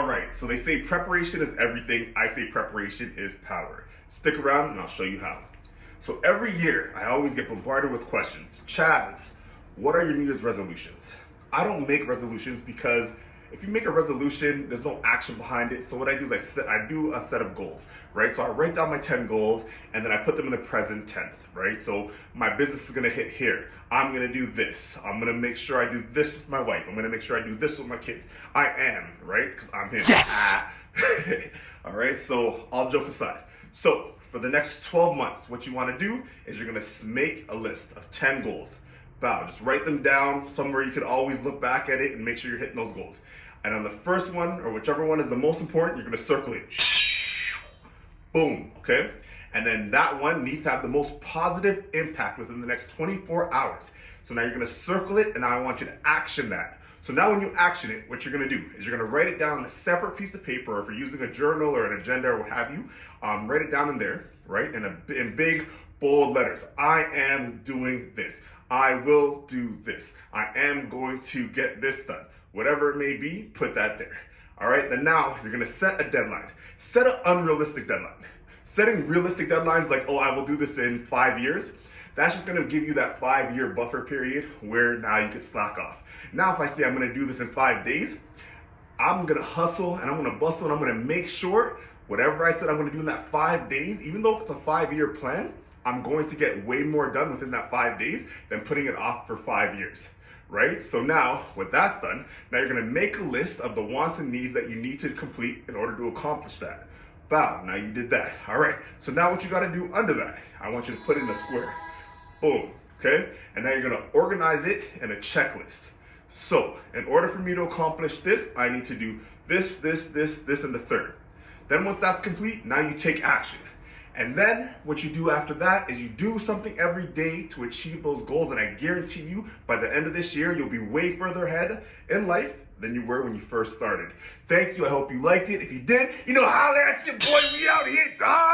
right, so they say preparation is everything. I say preparation is power. Stick around and I'll show you how. So every year, I always get bombarded with questions. Chaz, what are your New Year's resolutions? I don't make resolutions because if you make a resolution, there's no action behind it. So what I do is I do a set of goals, right? So I write down my 10 goals and then I put them in the present tense, right? So my business is gonna hit here. I'm gonna do this. I'm gonna make sure I do this with my wife. I'm gonna make sure I do this with my kids. I am, right? Because I'm him. Yes! All right, so all jokes aside. So for the next 12 months, what you wanna do is you're gonna make a list of 10 goals. Wow, just write them down somewhere you could always look back at it and make sure you're hitting those goals. And on the first one, or whichever one is the most important, you're gonna circle it. Boom, okay? And then that one needs to have the most positive impact within the next 24 hours. So now you're gonna circle it, and now I want you to action that. So now when you action it, what you're gonna do is you're gonna write it down on a separate piece of paper, or if you're using a journal or an agenda or what have you, write it down in there, right? In big, bold letters. I am doing this. I will do this. I am going to get this done. Whatever it may be, put that there. All right, then now you're gonna set a deadline. Set an unrealistic deadline. Setting realistic deadlines like, oh, I will do this in 5 years, that's just gonna give you that 5-year buffer period where now you can slack off. Now, if I say I'm gonna do this in 5 days, I'm gonna hustle and I'm gonna bustle and I'm gonna make sure whatever I said I'm gonna do in that 5 days, even though it's a 5-year plan, I'm going to get way more done within that 5 days than putting it off for 5 years. Right? So now, what that's done, now you're gonna make a list of the wants and needs that you need to complete in order to accomplish that. Wow, now you did that. All right, so now what you gotta do under that, I want you to put in a square. Boom, okay? And now you're gonna organize it in a checklist. So, in order for me to accomplish this, I need to do this, and the third. Then once that's complete, now you take action. And then what you do after that is you do something every day to achieve those goals. And I guarantee you, by the end of this year, you'll be way further ahead in life than you were when you first started. Thank you. I hope you liked it. If you did, holla at your boy. We out here, dog.